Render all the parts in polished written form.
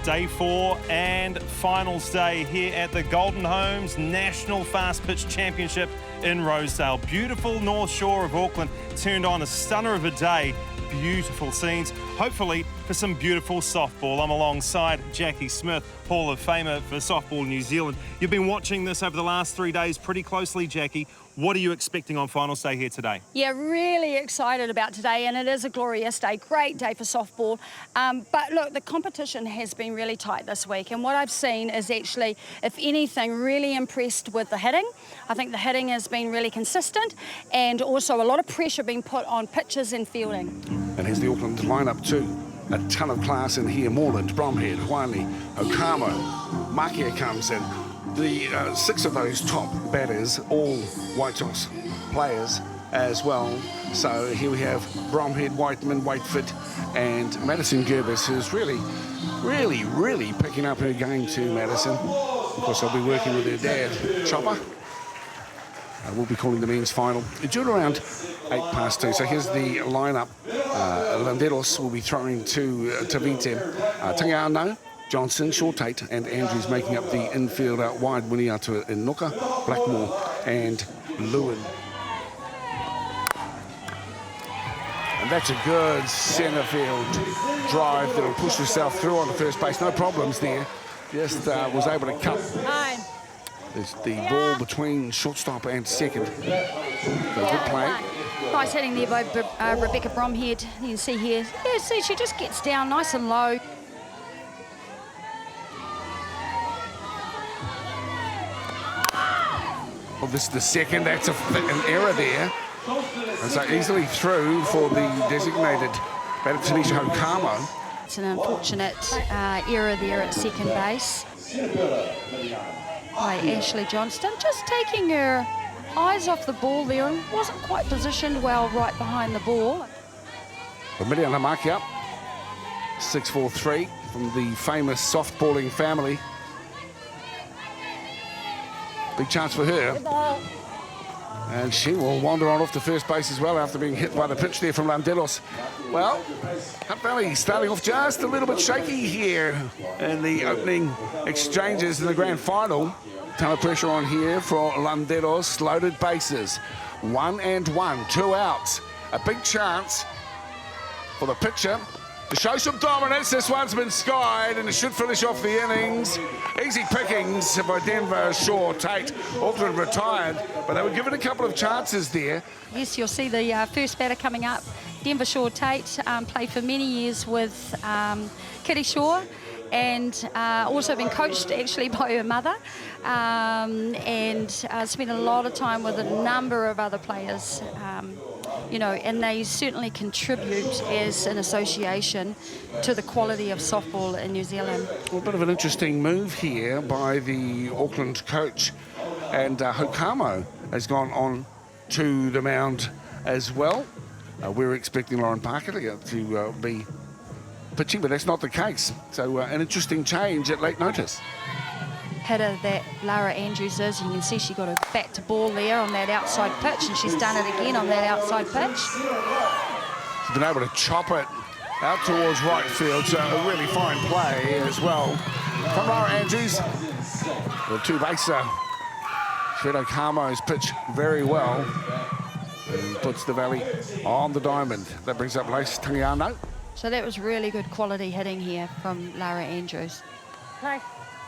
Day 4 and finals day here at the Golden Homes National Fast Pitch Championship in Rosedale. Beautiful North Shore of Auckland turned on a stunner of a day. Beautiful scenes, hopefully for some beautiful softball. I'm alongside Jackie Smith, Hall of Famer for Softball New Zealand. You've been watching this over the last 3 days pretty closely, Jackie. What are you expecting on finals day here today? Yeah, really excited about today, and it is a glorious day, great day for softball. But look, the competition has been really tight this week, and what I've seen is actually, if anything, really impressed with the hitting. I think the hitting has been really consistent, and also a lot of pressure being put on pitches and fielding. And here's the Auckland lineup too. A ton of class in here. Moreland, Bromhead, Huanli, Okamo, Makia comes in. The 6 of those top batters, all White Sox players as well. So here we have Bromhead, Whiteman, Whitefoot, and Madison Gerbis, who's really picking up her game too, Madison. Of course, I'll be working with her dad, Chopper. We'll be calling the men's final due around 2:08. So here's the lineup. Landeros will be throwing to Tavite. Tangiano, Johnson, Short-Tate, and Andrews making up the infield out wide. Winiatu in Nuka, Blackmore, and Lewin. And that's a good centre field drive that'll push herself through on the first base. No problems there. Just was able to cut. There's the ball between shortstop and second. Good play. Nice hitting there by Rebecca Bromhead. You can see here. Yeah, see, she just gets down nice and low. Well, this is the second. That's an error there. And so easily through for the designated batter, Tanisha Okamo. It's an unfortunate error there at second base by Ashley Johnston. Just taking her eyes off the ball there and wasn't quite positioned well right behind the ball. Emiliana Hamaki up, 6'4", from the famous softballing family. Big chance for her. And she will wander on off to first base as well after being hit by the pitch there from Landeros. Well, Hunt Valley starting off just a little bit shaky here in the opening exchanges in the grand final. Ton of pressure on here for Landeros. Loaded bases. 1-1, 2 outs. A big chance for the pitcher to show some dominance. This one's been skied and it should finish off the innings. Easy pickings by Denver Short-Tate. Auckland retired, but they were given a couple of chances there. Yes, you'll see the first batter coming up. Denver Short-Tate played for many years with Kitty Shaw, and also been coached actually by her mother, and spent a lot of time with a number of other players. You know, and they certainly contribute as an association to the quality of softball in New Zealand. Well, a bit of an interesting move here by the Auckland coach, and Okamo has gone on to the mound as well. We're expecting Lauren Parker to be pitching, but that's not the case. So an interesting change at late notice. Hitter that Lara Andrews is. You can see she got her back to ball there on that outside pitch, and she's done it again on that outside pitch. She's been able to chop it out towards right field, so a really fine play as well from Lara Andrews. The two-baser, Fred Okamo's pitch very well and puts the Valley on the diamond. That brings up Lace Tangiano. So that was really good quality hitting here from Lara Andrews. Play.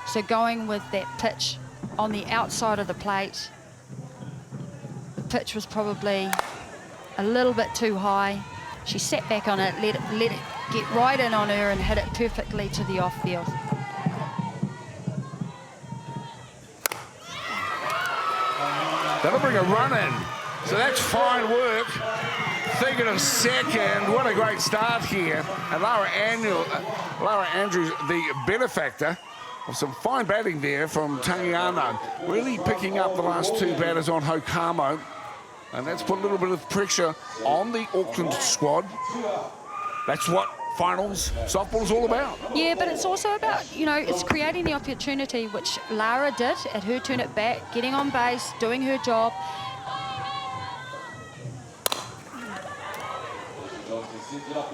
So going with that pitch on the outside of the plate, the pitch was probably a little bit too high. She sat back on it, let it get right in on her and hit it perfectly to the off field. That'll bring a run in. So that's fine work. Thinking of second, what a great start here. And Lara Andrews, the benefactor of some fine batting there from Tangiano, really picking up the last two batters on Okamo, and that's put a little bit of pressure on the Auckland squad. That's what finals softball is all about. Yeah, but it's also about, you know, it's creating the opportunity, which Lara did at her turn at bat, getting on base, doing her job.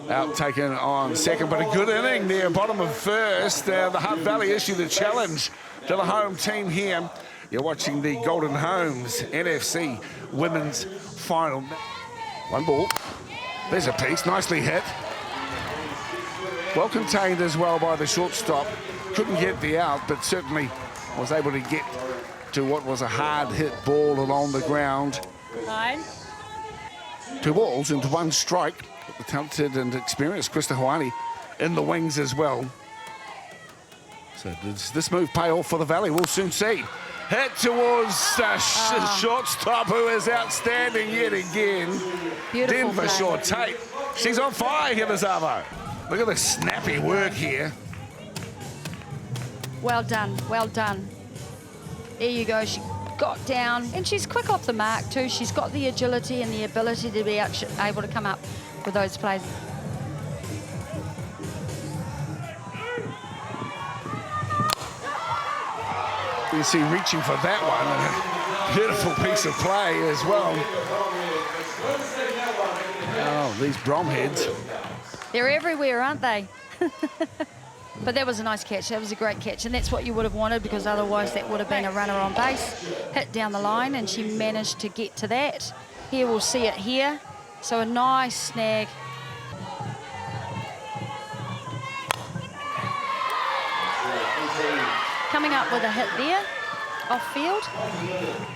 out taken on second, but a good inning there, bottom of first. The Hutt Valley issue the challenge to the home team here. You're watching the Golden Homes NFC Women's Final. One ball. There's a piece, nicely hit. Well contained as well by the shortstop. Couldn't get the out, but certainly was able to get to what was a hard hit ball along the ground. 9. 2 balls into 1 strike. The talented and experienced Krista Hawani in the wings as well. So does this move pay off for the Valley? We'll soon see. Hit towards shortstop, who is outstanding yet again. Beautiful Denver play. Shore Tate. She's on fire here, Zavo. Look at the snappy work here. Well done, well done. There you go, she got down, and she's quick off the mark too. She's got the agility and the ability to be able to come up with those plays. You see reaching for that one, and a beautiful piece of play as well. Oh, these Bromheads. They're everywhere, aren't they? But that was a nice catch. That was a great catch, and that's what you would have wanted, because otherwise that would have been a runner on base, hit down the line, and she managed to get to that. Here we'll see it here. So a nice snag. Coming up with a hit there, off field.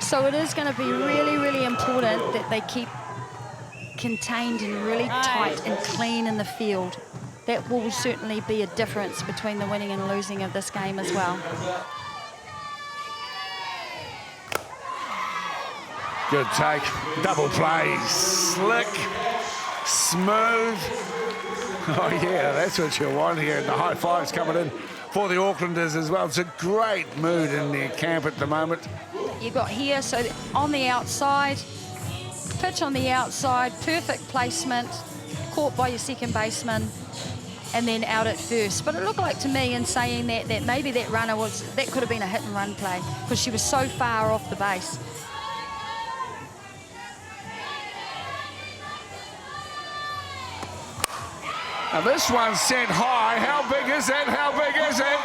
So it is going to be really, really important that they keep contained and really tight and clean in the field. That will certainly be a difference between the winning and losing of this game as well. Good take, double play, slick, smooth. Oh yeah, that's what you want here. And the high fives coming in for the Aucklanders as well. It's a great mood in their camp at the moment. You've got here, so on the outside, pitch on the outside, perfect placement, caught by your second baseman, and then out at first. But it looked like to me, in saying that maybe that runner that could have been a hit and run play, because she was so far off the base. Now this one's sent high. How big is it? How big is it?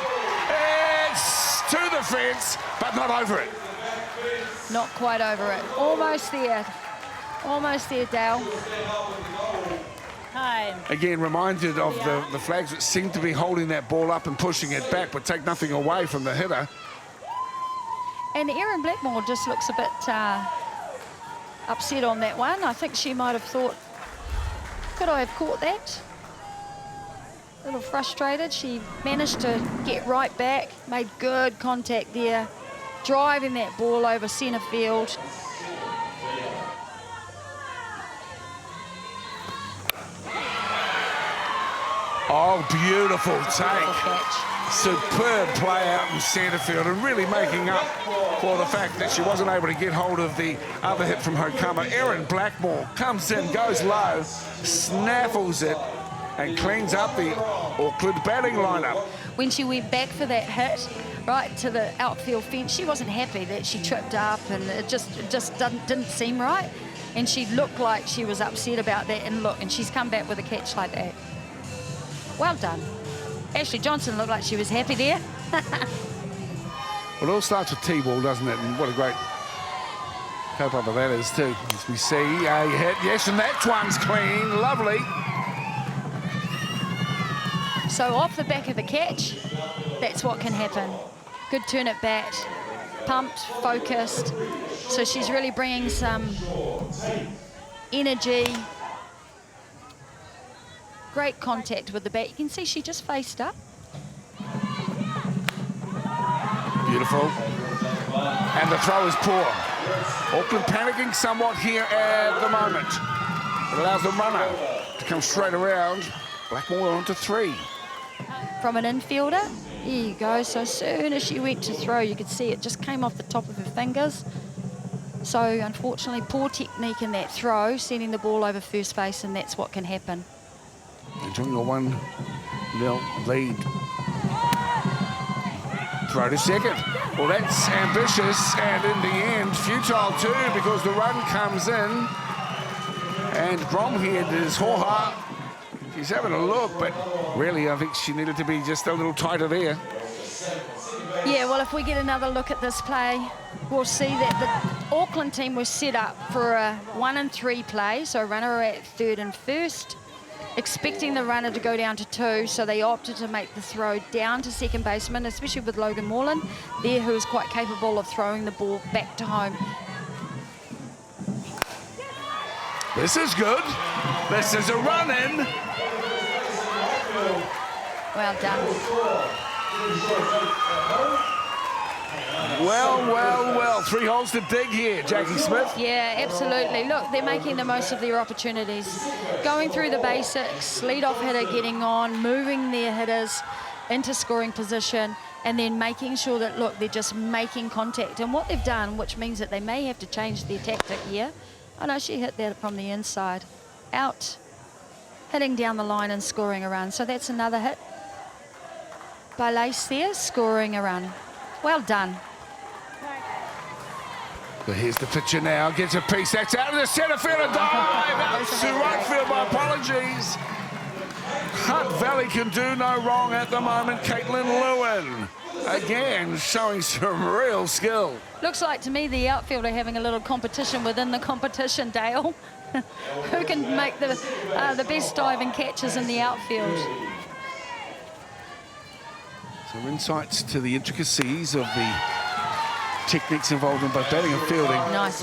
It's to the fence, but not over it. Not quite over it. Almost there. Almost there, Dale. Time. Again, reminded of the flags that seem to be holding that ball up and pushing it back, but take nothing away from the hitter. And Erin Blackmore just looks a bit upset on that one. I think she might have thought, could I have caught that? A little frustrated. She managed to get right back, made good contact there, driving that ball over centre field. Oh, beautiful take. Beautiful catch. Superb play out in centre field, and really making up for the fact that she wasn't able to get hold of the other hit from Hokama. Erin Blackmore comes in, goes low, snaffles it, and cleans up the Auckland batting lineup. When she went back for that hit, right to the outfield fence, she wasn't happy that she tripped up, and it just didn't seem right. And she looked like she was upset about that, and she's come back with a catch like that. Well done. Ashley Johnson looked like she was happy there. Well, it all starts with T-ball, doesn't it? And what a great cope-up of that is too. As we see a hit, yes, and that one's clean, lovely. So off the back of the catch, that's what can happen. Good turn at bat, pumped, focused. So she's really bringing some energy. Great contact with the bat. You can see she just faced up. Beautiful. And the throw is poor. Auckland panicking somewhat here at the moment. It allows the runner to come straight around. Blackmore on to 3. From an infielder, there you go. So as soon as she went to throw, you could see it just came off the top of her fingers. So unfortunately, poor technique in that throw, sending the ball over first base, and that's what can happen. Enjoying a 1-0 lead. Throw to second. Well, that's ambitious, and in the end, futile too, because the run comes in, and Bromhead is Hoha She's having a look, but really, I think she needed to be just a little tighter there. Yeah, well, if we get another look at this play, we'll see that the Auckland team was set up for a 1 and 3 play, so runner at third and first, expecting the runner to go down to 2, so they opted to make the throw down to second baseman, especially with Logan Moreland there, who is quite capable of throwing the ball back to home. This is good. This is a run-in. Well done. Well. 3 holes to dig here, Jackie Smith. Yeah, absolutely. Look, they're making the most of their opportunities. Going through the basics, lead-off hitter getting on, moving their hitters into scoring position, and then making sure that, look, they're just making contact. And what they've done, which means that they may have to change their tactic here. Oh, no, she hit that from the inside. Out, hitting down the line and scoring a run. So that's another hit by Lace there, scoring a run. Well done. But here's the pitcher now, gets a piece, that's out of the centre field, a dive, out to right field, my apologies. Hutt Valley can do no wrong at the moment. Caitlin Lewin, again, showing some real skill. Looks like to me the outfield are having a little competition within the competition, Dale. Who can make the best diving catches in the outfield? So insights to the intricacies of the techniques involved in both batting and fielding. Nice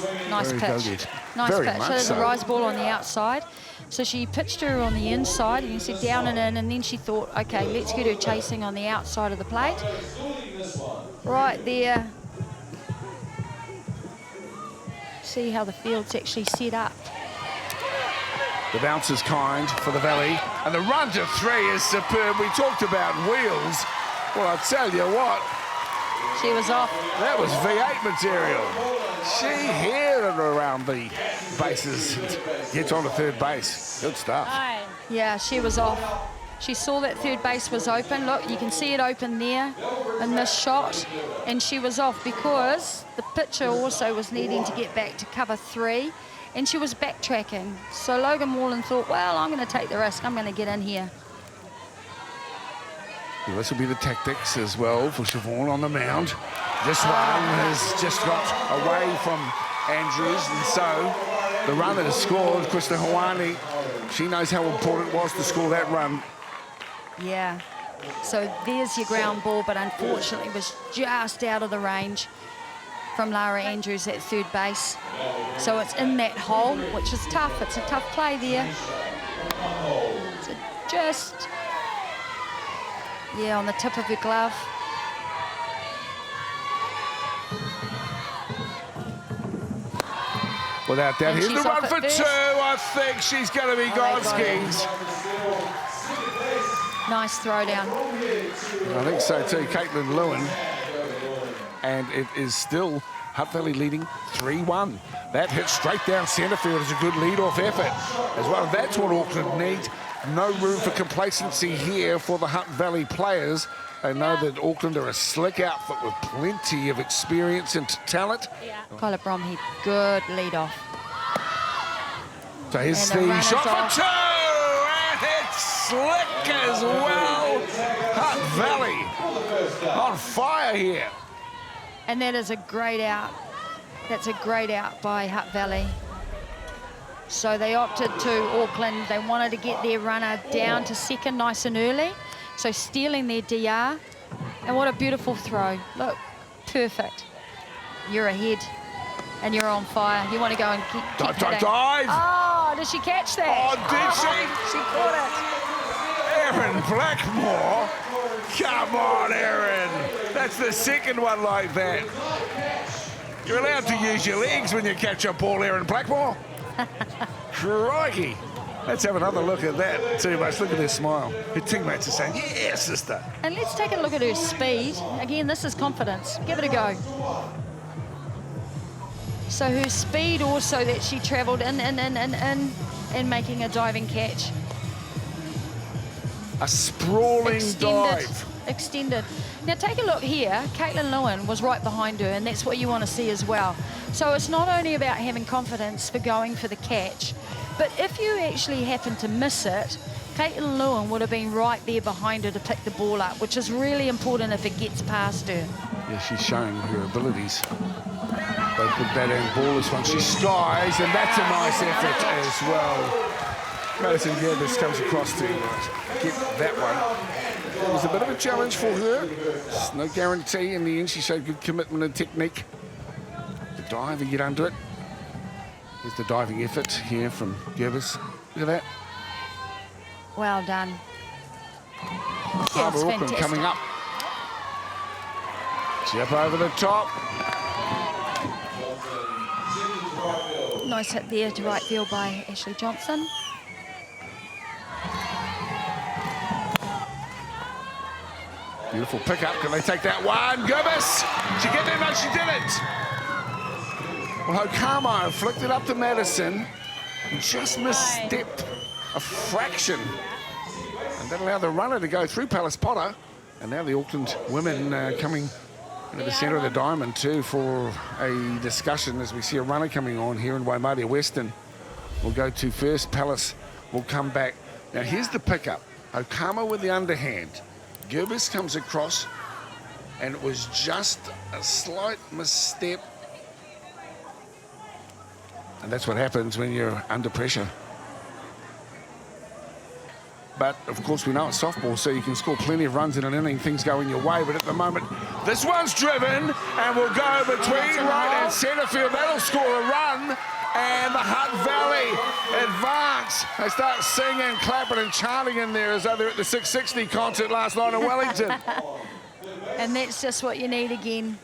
Very pitch. good. Nice Very pitch. much So there's so. a rise ball on the outside. So she pitched her on the inside, and you said down and in, and then she thought, okay, let's get her chasing on the outside of the plate. Right there. See how the field's actually set up. The bounce is kind for the Valley, and the run to 3 is superb. We talked about wheels. Well, I'll tell you what, She was off. that was V8 material. She hit it around the bases and gets on to third base. Good stuff. Yeah, she was off. She saw that third base was open. Look, you can see it open there in this shot. And she was off because the pitcher also was needing to get back to cover 3. And she was backtracking. So Logan Moreland thought, well, I'm going to take the risk. I'm going to get in here. Well, this will be the tactics as well for Siobhan on the mound. This one has just got away from Andrews, and so the run that has scored, Krista Hawani, she knows how important it was to score that run. Yeah. So there's your ground ball, but unfortunately was just out of the range from Lara Andrews at third base. So it's in that hole, which is tough. It's a tough play there. So just, yeah, on the tip of her glove. Without doubt, And here's the she's run off for at 2. first. I think she's going to be got Godskis. Nice throw down. I think so too, Caitlin Lewin. And it is still Hutt Valley leading 3-1. That hit straight down centre field is a good lead-off effort as well. That's what Auckland needs. No room for complacency here for the Hutt Valley players. They know that Auckland are a slick outfit with plenty of experience and talent. Kyla Bromhead, good lead off. So here's And the the runner's shot off. for 2, and it's slick as well. Hutt Valley on fire here. And that is a great out. That's a great out by Hutt Valley. So they opted to Auckland. They wanted to get their runner down to second nice and early. So stealing their DR. And what a beautiful throw. Look, perfect. You're ahead and you're on fire. You want to go and keep hitting. Dive. Oh, did she catch that? Oh, did she? She caught it. Erin Blackmore. Come on, Erin. That's the second one like that. You're allowed to use your legs when you catch a ball, Erin Blackmore. Crikey. Let's have another look at that too much. Look at her smile. Her teammates are saying, yeah, sister. And let's take a look at her speed. Again, this is confidence. Give it a go. So her speed also that she travelled in, and making a diving catch. A sprawling dive. Extended. Now take a look here. Caitlin Lewin was right behind her, and that's what you want to see as well. So it's not only about having confidence for going for the catch, but if you actually happen to miss it, Caitlin Lewin would have been right there behind her to pick the ball up, which is really important if it gets past her. Yeah, she's showing her abilities. Both with bat and ball this one. She skies, and that's a nice effort as well. Madison Gerbis comes across to get that one. It was a bit of a challenge for her. There's no guarantee. In the end, she showed good commitment and technique. The dive and get under it. Here's the diving effort here from Gerbis. Look at that. Well done. Harbour Auckland coming up. Chip over the top. Nice hit there to right field by Ashley Johnson. Beautiful pickup. Can they take that one? Gerbis! Did she get there? No, she didn't. Well, Hokamo flicked it up to Madison. Just misstepped a fraction. And that allowed the runner to go through Palace Potter. And now the Auckland women coming into the centre of the diamond too for a discussion as we see a runner coming on here in Waimatea Western. We'll go to first. Palace will come back. Now here's the pickup. Hokamo with the underhand. Gerbis comes across, and it was just a slight misstep. And that's what happens when you're under pressure. But, of course, we know it's softball, so you can score plenty of runs in an inning. Things go in your way, but at the moment, this one's driven, and will go between right and centre field. That'll score a run. And the Hutt Valley advance. They start singing, clapping and chanting in there as though they're at the 660 concert last night in Wellington. And that's just what you need again.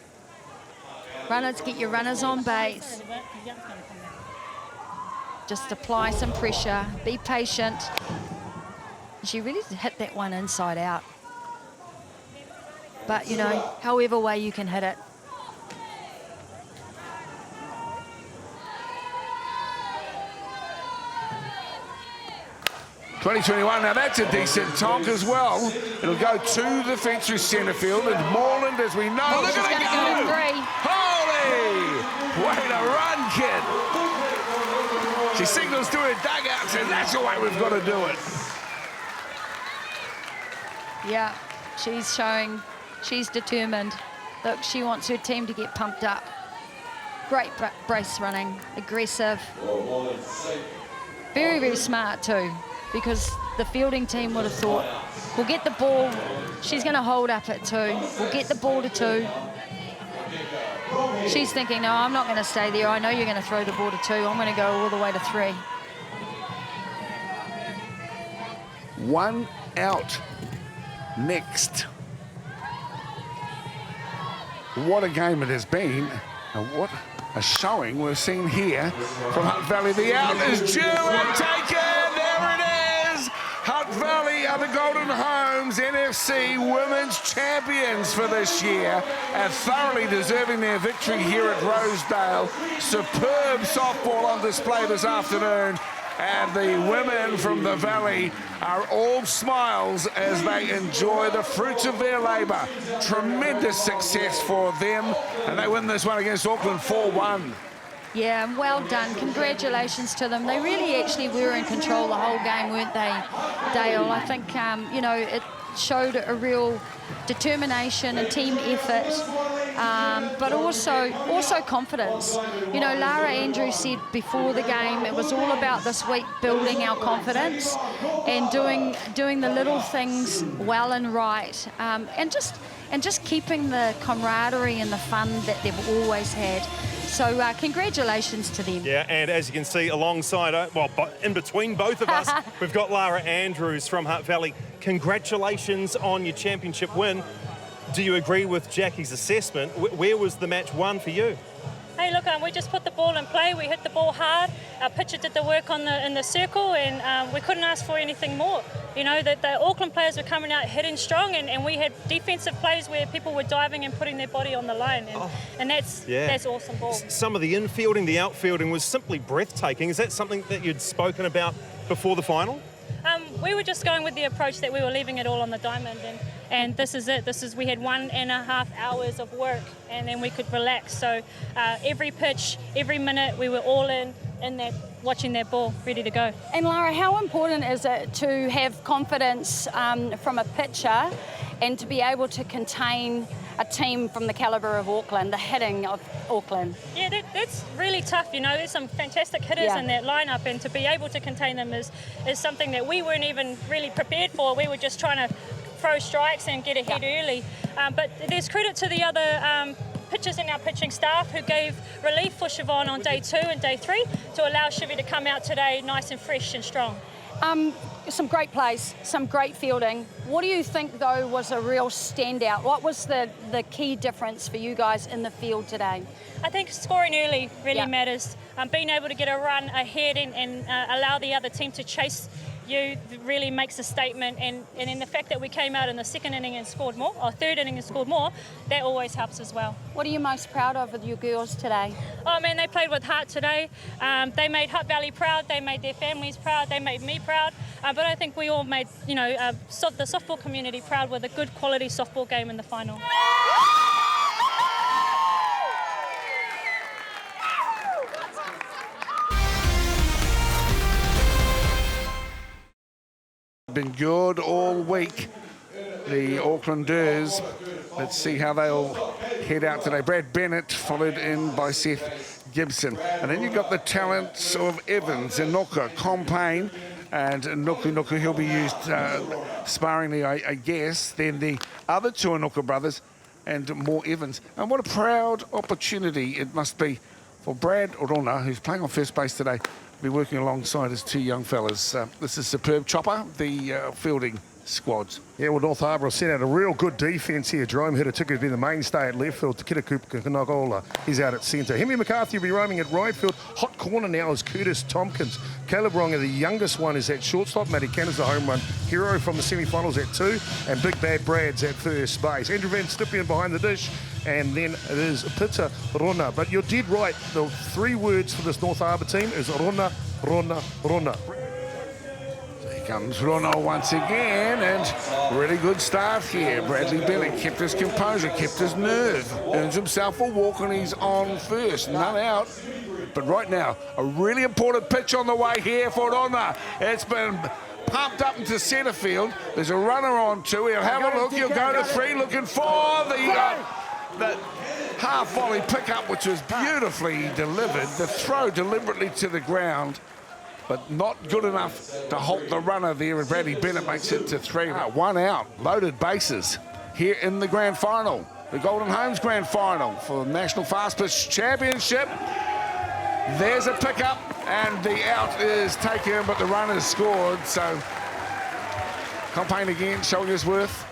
Runners, get your runners on base. Just apply some pressure, be patient. She really hit that one inside out. But, you know, however way you can hit it. 2021, now that's a decent tonk as well. It'll go to the fence through centre field, and Moreland, as we know, look at it go! Holy! Way to run, kid! She signals to her dugout, says that's the way we've got to do it. Yeah, she's showing she's determined. Look, she wants her team to get pumped up. Great brace running, aggressive. Very, very smart too, because the fielding team would have thought, we'll get the ball, she's going to hold up at 2, we'll get the ball to 2. She's thinking, no, I'm not going to stay there, I know you're going to throw the ball to 2, I'm going to go all the way to 3. 1 out. Next. What a game it has been, and what a showing we're seeing here from Hutt Valley. The out is due and taken. There it is. Hutt Valley are the Golden Homes NFC Women's Champions for this year, and thoroughly deserving their victory here at Rosedale. Superb softball on display this afternoon, and the women from the Valley are all smiles as they enjoy the fruits of their labour. Tremendous success for them, and they win this one against Auckland 4-1. Yeah, well done. Congratulations to them. They really actually were in control the whole game, weren't they, Dale? I think, you know, it showed a real determination and team effort, but also confidence. You know, Lara Andrews said before the game it was all about this week building our confidence and doing the little things well and right, and just keeping the camaraderie and the fun that they've always had. So congratulations to them. Yeah, and as you can see alongside, well, in between both of us, we've got Lara Andrews from Hutt Valley. Congratulations on your championship win. Do you agree with Jackie's assessment? Where was the match won for you? Hey, look, we just put the ball in play. We hit the ball hard. Our pitcher did the work in the circle, and we couldn't ask for anything more. You know, the Auckland players were coming out hitting strong, and we had defensive plays where people were diving and putting their body on the line, and that's awesome ball. Some of the infielding, the outfielding was simply breathtaking. Is that something that you'd spoken about before the final? We were just going with the approach that we were leaving it all on the diamond, and this is it. We had 1.5 hours of work, and then we could relax. So every pitch, every minute, we were all in that watching that ball ready to go. And Lara, how important is it to have confidence from a pitcher and to be able to contain a team from the calibre of Auckland, the hitting of Auckland? Yeah, that's really tough. You know, there's some fantastic hitters in that lineup, and to be able to contain them is something that we weren't even really prepared for. We were just trying to throw strikes and get ahead early. But there's credit to the other pitchers in our pitching staff who gave relief for Siobhan on day 2 and day 3 to allow Shivy to come out today nice and fresh and strong. Some great plays, some great fielding. What do you think, though, was a real standout? What was the key difference for you guys in the field today? I think scoring early really matters. Being able to get a run ahead and allow the other team to chase you really makes a statement, and in the fact that we came out in the second inning and scored more, or third inning and scored more, that always helps as well. What are you most proud of with your girls today? Oh man, they played with heart today. They made Hutt Valley proud, they made their families proud, they made me proud, but I think we all made, the softball community proud with a good quality softball game in the final. Been good all week, the Aucklanders. Let's see how they'll head out today. Brad Bennett followed in by Seth Gibson, and then you've got the talents of Evans and Nuka, Compain and Nuku. He'll be used sparingly, I guess. Then the other two Nuka brothers and more Evans. And what a proud opportunity it must be for Brad Orona, who's playing on first base today, be working alongside his two young fellas. This is superb. Chopper, the fielding squads. Yeah, well, North Harbour sent out a real good defence here. Jerome Hitter has been the mainstay at left field. Takita Kupa, he's out at centre. Hemi McCarthy will be roaming at right field. Hot corner now is Curtis Tompkins. Caleb Ronga, the youngest one, is at shortstop. Matty Canna's the home run hero from the semi-finals at 2. And Big Bad Brad's at first base. Andrew Van Stipian behind the dish. And then it is Pita Rona. But you're dead right. The 3 words for this North Harbour team is Rona, Rona, Rona. Comes Rono once again, and really good start here. Bradley Bennett kept his composure, kept his nerve, earns himself a walk, and he's on first. None out. But right now, a really important pitch on the way here for Rona. It's been pumped up into centre field. There's a runner on 2. He'll have a look. He'll go to 3, looking for the half volley pickup, which was beautifully delivered. The throw deliberately to the ground, but not good enough to halt the runner there, and Bradley Bennett makes it to 3. 1 out, loaded bases here in the grand final, the Golden Homes grand final for the National Fast Pitch Championship. There's a pickup, and the out is taken, but the run is scored, so Compain again, Shulgersworth.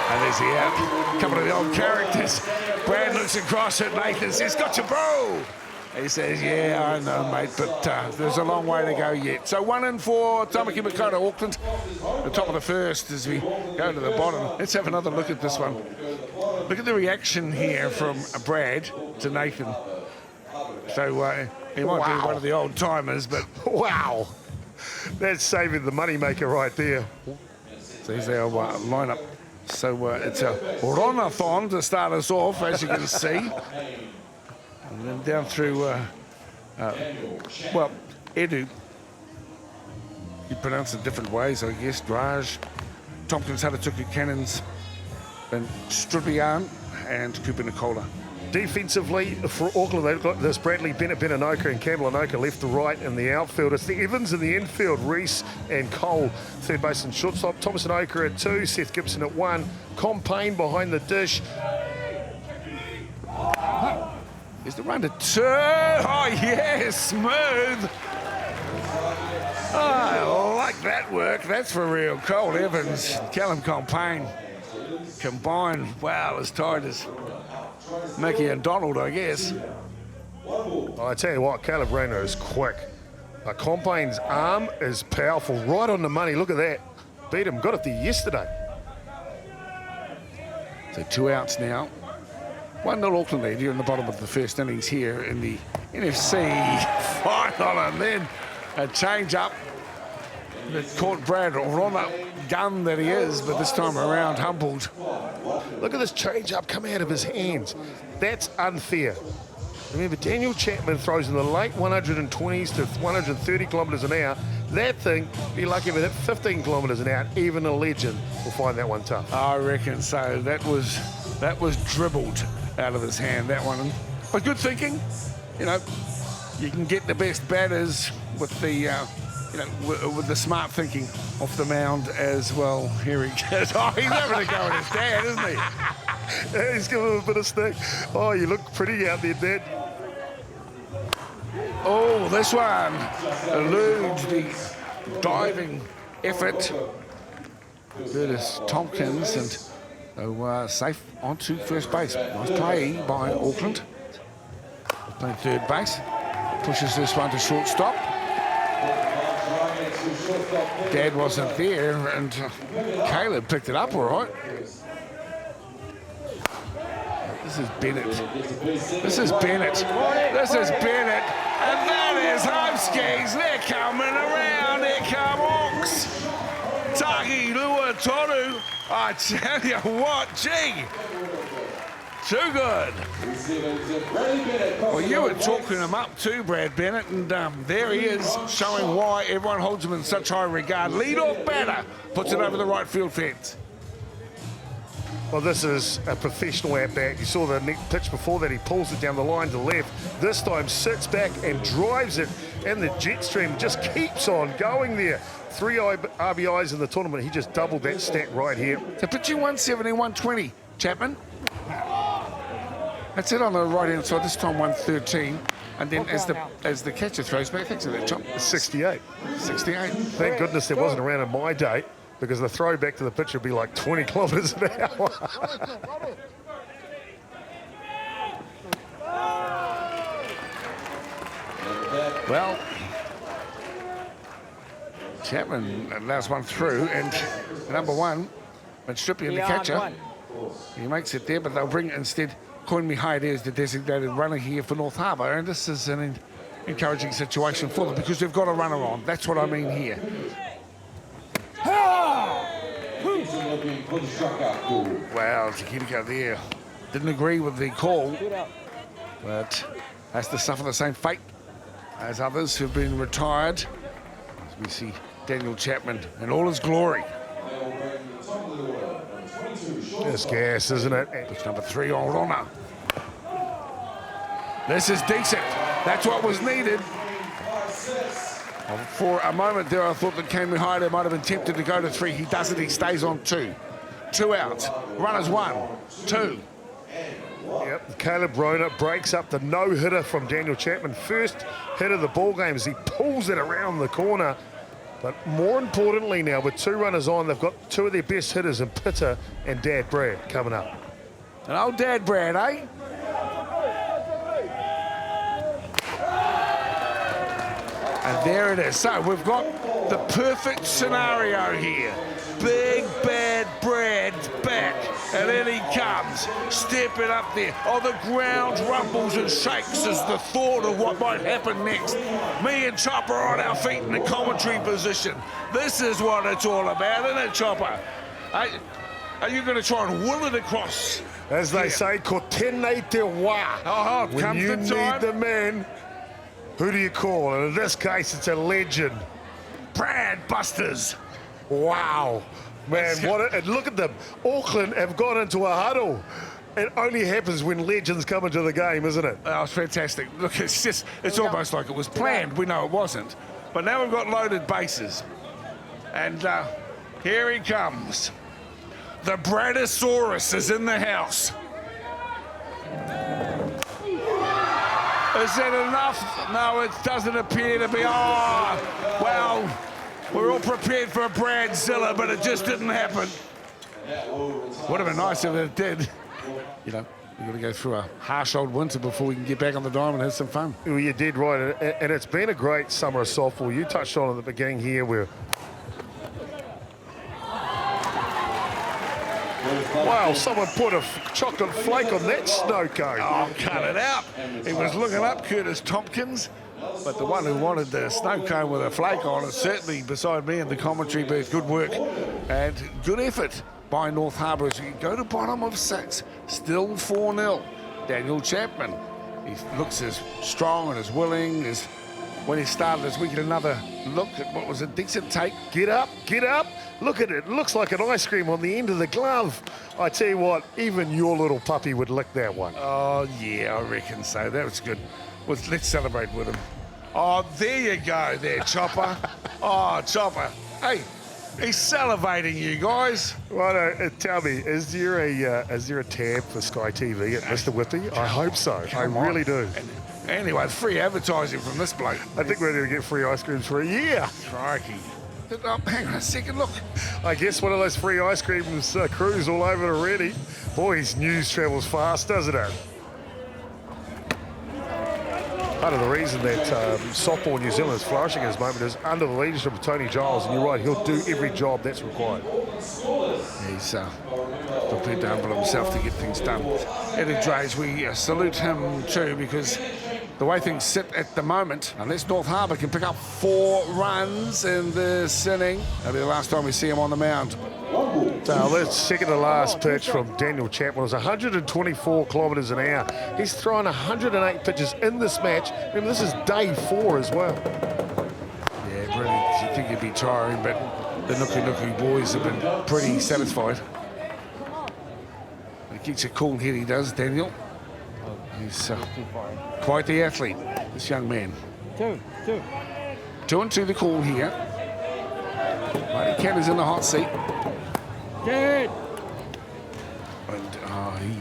And there's the out. A couple of the old characters. Brad looks across at Nathan, says, "Got your bro." He says, "Yeah, I know, mate, but there's a long way to go yet." So 1 in for Tamaki Makaurau, Auckland. The top of the first as we go to the bottom. Let's have another look at this one. Look at the reaction here from Brad to Nathan. So he might be one of the old timers, but Wow. That's saving the moneymaker right there. so here's our lineup. So it's a Ronathon to start us off, as you can see. And then down through, Edu. You pronounce it different ways, I guess. Raj, Tompkins, Hatatuku, Cannons, and Strubian, and Kupa Nicola. Defensively, for Auckland, they've got this Bradley Bennett, Beninoka, and Campbell Anoka left to right in the outfield. It's the Evans in the infield, Reese and Cole, third base and shortstop. Thomas Anoka at 2, Seth Gibson at 1, Compain behind the dish. Is the run to 2? Oh, yeah, smooth. Oh, I like that work. That's for real. Cole Evans, Callum Compain combined. Wow, as tight as Mickey and Donald, I guess. I tell you what, Caleb Rayner is quick. Compain's arm is powerful, right on the money. Look at that. Beat him, got it there yesterday. So 2 outs now. 1-0 Auckland lead here in the bottom of the first innings here in the NFC final, and then a change up. that caught Brad on a gun that he is, but this time around humbled. Look at this change-up come out of his hands. That's unfair. Remember, Daniel Chapman throws in the late 120s to 130 kilometres an hour. That thing, be lucky if it hit 15 kilometres an hour. Even a legend will find that one tough. I reckon so. That was dribbled out of his hand, that one. But good thinking. You know, you can get the best batters with the, with the smart thinking off the mound as well. Here he goes. Oh, he's having a go at his dad, isn't he? Yeah, he's giving him a bit of stick. Oh, you look pretty out there, Dad. Oh, this one eludes the diving effort. Curtis Tompkins, and so safe onto first base. Nice play by Auckland. Playing third base. Pushes this one to shortstop. Dad wasn't there, and Caleb picked it up all right. This is Bennett. This is Bennett. This is Bennett. And that is home skis. They're coming around. Here come Hawks. Taki Luatoru. I tell you what, gee. Too good. Well, you were talking him up too, Brad Bennett, and there he is, showing why everyone holds him in such high regard. Lead-off batter puts it over the right field fence. Well, this is a professional at-bat. You saw the pitch before that. He pulls it down the line to left. This time sits back and drives it, and the jet stream just keeps on going there. 3 RBIs in the tournament. He just doubled that stat right here. So pitching 170, 120, Chapman. That's it on the right-hand side. This time 113. And then as the catcher throws back, thanks for that, Chop. 68. 68. Thank goodness there wasn't around in my day, because the throw back to the pitch would be like 20 kilometres an hour. Well, Chapman allows one through, and number one, Manstripian, the catcher, he makes it there, but they'll bring it instead. Coin Mihai is the designated runner here for North Harbour, and this is an encouraging situation for them because they've got a runner on. That's what I mean here. Wow, Takitaka there didn't agree with the call, but has to suffer the same fate as others who've been retired. As we see Daniel Chapman in all his glory. It's gas, isn't it? It's number 3 on Rona. This is decent. That's what was needed. For a moment there, I thought that Kane Mihai might have been tempted to go to 3. He doesn't. He stays on 2. 2 outs. Runners 1, 2. Yep, Caleb Rona breaks up the no-hitter from Daniel Chapman. First hit of the ball game as he pulls it around the corner. But more importantly now, with 2 runners on, they've got 2 of their best hitters in Pitta and Dad Brad coming up. And old Dad Brad, eh? And there it is. So we've got the perfect scenario here. Big bad Brad's back, and then he comes, stepping up there. Oh, the ground rumbles and shakes as the thought of what might happen next. Me and Chopper on our feet in the commentary position. This is what it's all about, isn't it, Chopper? Are you going to try and will it across? As they say, kotene te wā. Oh, when comes you the time. need the man, who do you call? And in this case, it's a legend. Brad Busters. Wow, man, and look at them. Auckland have gone into a huddle. It only happens when legends come into the game, isn't it? Oh, it's fantastic. Look, it's almost like it was planned. We know it wasn't. But now we've got loaded bases. And here he comes. The Bradosaurus is in the house. Is it enough? No, it doesn't appear to be. Oh, well. We're all prepared for a Bradzilla, but it just didn't happen. Would have been nice if it did. You know, we've got to go through a harsh old winter before we can get back on the diamond and have some fun. Well, you did right, and it's been a great summer of softball. You touched on at the beginning here where... Wow, someone put a chocolate flake on that snow cone. Oh, cut it out. He was looking up, Curtis Tompkins. But the one who wanted the snow cone with a flake on it, certainly beside me in the commentary booth, good work and good effort by North Harbour as we go to bottom of 6, still 4-0. Daniel Chapman, he looks as strong and as willing as when he started this week. Another look at what was a decent take. Get up, get up. Look at it. Looks like an ice cream on the end of the glove. I tell you what, even your little puppy would lick that one. Oh, yeah, I reckon so. That was good. Well, let's celebrate with him. Oh, there you go there, Chopper. Oh, Chopper. Hey, he's salivating, you guys. Right, tell me, is there a tab for Sky TV at Mr. Whippy? I hope so. I really do. Anyway, free advertising from this bloke. I think we're going to get free ice creams for a year. Crikey. Oh, hang on a second, look. I guess one of those free ice creams cruise all over it already. Boys, news travels fast, doesn't it? Part of the reason that softball New Zealand is flourishing at this moment is under the leadership of Tony Giles, and you're right, he'll do every job that's required. He's prepared to humble himself to get things done. Eddie Drays, we salute him too, because the way things sit at the moment, unless North Harbour can pick up 4 runs in this inning, that'll be the last time we see him on the mound. So that's second to last pitch from Daniel Chapman. It was 124 kilometres an hour. He's thrown 108 pitches in this match. Remember, this is day 4 as well. Yeah, brilliant. You'd think it'd be tiring, but the Nuku boys have been pretty satisfied. He gets a cool hit, he does, Daniel. He's quite the athlete, this young man. 2 and 2 the call here. Marty Canner's in the hot seat. And he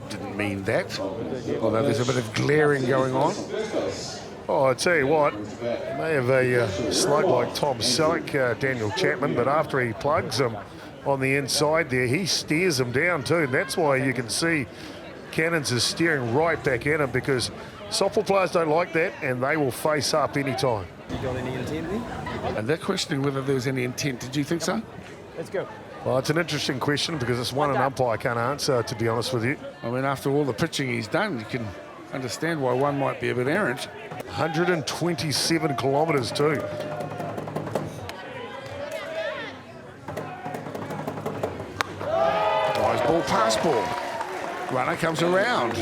didn't mean that, although there's a bit of glaring going on. Oh, I tell you what, may have a slug like Tom Selleck, Daniel Chapman, but after he plugs him on the inside there, he steers him down too, and that's why you can see Cannons is steering right back at him, because softball players don't like that, and they will face up anytime. You got any intent there? And they're questioning whether there was any intent. Did you think so? Let's go. Well, it's an interesting question because it's one an umpire can't answer, to be honest with you. I mean, after all the pitching he's done, you can understand why one might be a bit errant. 127 kilometres too. Nice ball, pass ball. Runner comes around.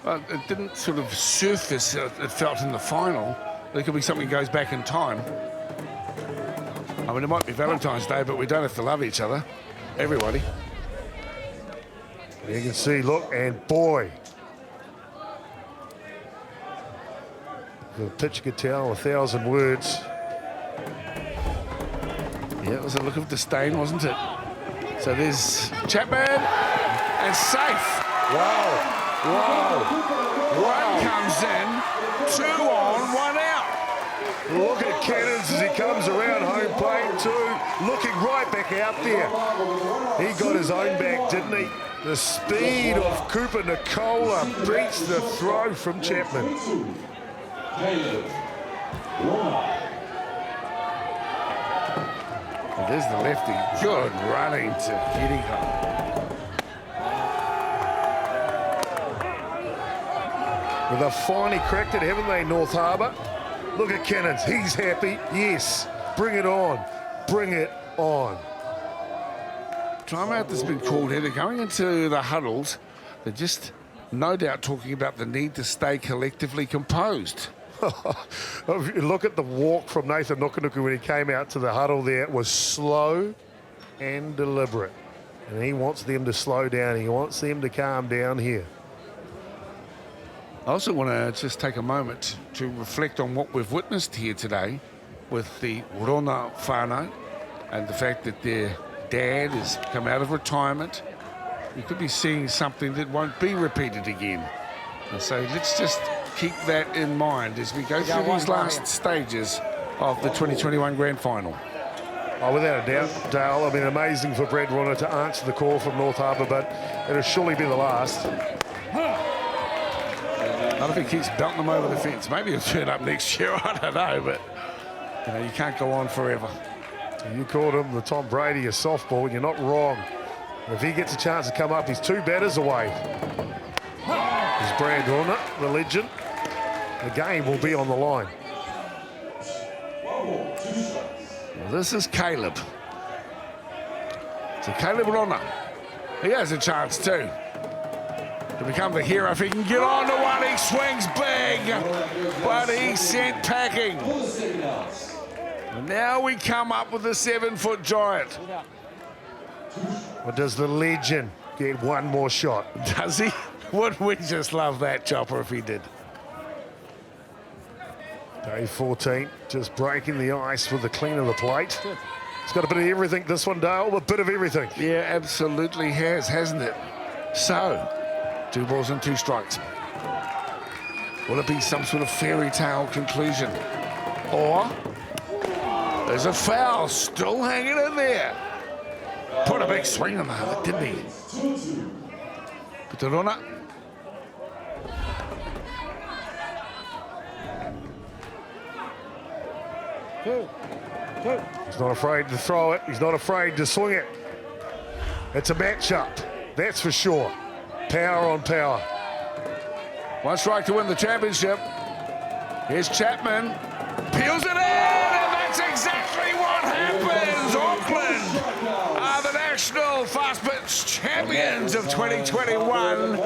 Well, it didn't sort of surface, it felt in the final. There could be something that goes back in time. I mean, it might be Valentine's Day, but we don't have to love each other. Everybody. You can see, look, and boy. The pitcher could tell 1,000 words. Yeah, it was a look of disdain, wasn't it? So there's Chapman, and safe. Wow. One comes in, 2 on, 1 out. Look at Cannons as he comes around home plate too, looking right back out there. He got his own back, didn't he? The speed of Cooper Nicola beats the throw from Chapman. And there's the lefty. Good running to getting home. Well, they've finally cracked it, haven't they, North Harbour? Look at Cannons. He's happy. Yes. Bring it on. Bring it on. Timeout that's been called here. They're going into the huddles. They're just no doubt talking about the need to stay collectively composed. Look at the walk from Nathan Nukunuku when he came out to the huddle there. It was slow and deliberate. And he wants them to slow down. He wants them to calm down here. I also want to just take a moment to reflect on what we've witnessed here today with the Rona whānau and the fact that their dad has come out of retirement. You could be seeing something that won't be repeated again. And so let's just keep that in mind as we go through these last stages of the 2021 Grand Final. Oh, without a doubt, Dale. I mean, amazing for Brad Rona to answer the call from North Harbour, but it'll surely be the last. I don't think he keeps belting them over the fence. Maybe he'll turn up next year, I don't know, but you know, you can't go on forever. You called him the Tom Brady of softball, and you're not wrong. If he gets a chance to come up, he's 2 batters away. There's Brad Rona, the legend. The game will be on the line. Well, this is Caleb. So Caleb Rona, he has a chance too to become the hero if he can get on to one. He swings big, but he's sent packing. And now we come up with the 7-foot giant. Or does the legend get one more shot? Does he? Wouldn't we just love that, Chopper, if he did? Day 14, just breaking the ice with the clean of the plate. It's got a bit of everything, this one, Dale, a bit of everything. Yeah, absolutely has, hasn't it? So, 2 balls and 2 strikes. Will it be some sort of fairy tale conclusion? Or there's a foul still hanging in there. Put a big swing on that, didn't he? Putarona. He's not afraid to throw it. He's not afraid to swing it. It's a matchup, that's for sure. Power on power. 1 strike to win the championship. Here's Chapman. Peels it in, and that's exactly what happens. Auckland are the national fast pitch champions of 2021.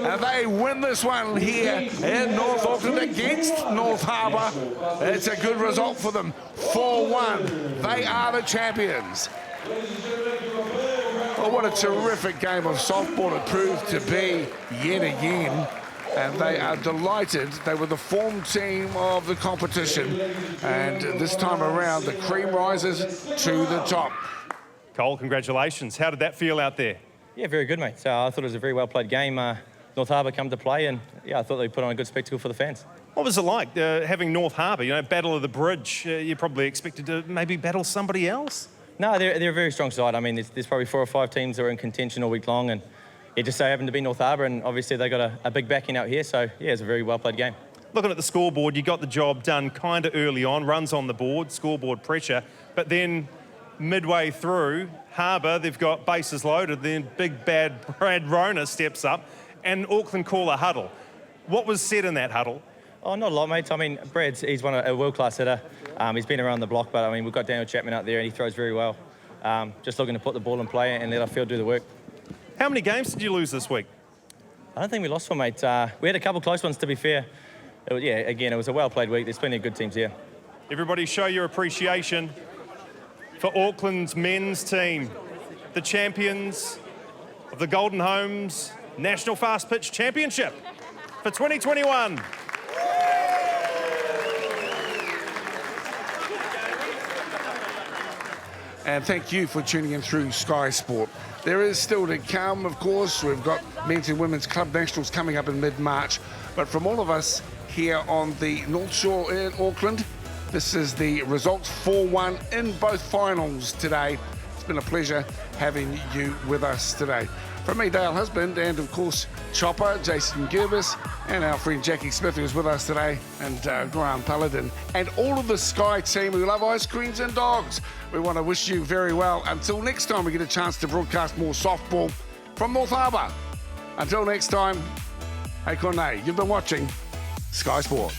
And they win this one here in North Auckland against North Harbour. It's a good result for them. 4-1. They are the champions. Oh, what a terrific game of softball it proved to be yet again. And they are delighted. They were the form team of the competition. And this time around, the cream rises to the top. Cole, congratulations. How did that feel out there? Yeah, very good, mate. So I thought it was a very well played game. North Harbour come to play, and yeah, I thought they put on a good spectacle for the fans. What was it like having North Harbour, you know, battle of the bridge? You probably expected to maybe battle somebody else? No, they're a very strong side. I mean, there's probably 4 or 5 teams that were in contention all week long, and it just so happened to be North Harbour, and obviously they got a big backing out here, so yeah, it's a very well played game. Looking at the scoreboard, you got the job done kind of early on, runs on the board, scoreboard pressure, but then midway through, Harbour, they've got bases loaded, then big bad Brad Rona steps up and Auckland call a huddle. What was said in that huddle? Oh, not a lot, mate. I mean, he's a world-class hitter. He's been around the block, but I mean, we've got Daniel Chapman out there and he throws very well. Just looking to put the ball in play and let our field do the work. How many games did you lose this week? I don't think we lost one, mate. We had a couple close ones, to be fair. It was a well-played week. There's plenty of good teams here. Everybody show your appreciation for Auckland's men's team, the champions of the Golden Homes National Fast Pitch Championship for 2021. And thank you for tuning in through Sky Sport. There is still to come, of course. We've got men's and women's club nationals coming up in mid-March. But from all of us here on the North Shore in Auckland, this is the results 4-1 in both finals today. It's been a pleasure having you with us today. From me, Dale Husband, and of course, Chopper, Jason Gerbis, and our friend Jackie Smith, who's with us today, and Graham Paladin, and all of the Sky team who love ice creams and dogs. We want to wish you very well. Until next time we get a chance to broadcast more softball from North Harbour. Until next time, hey Corne, you've been watching Sky Sport.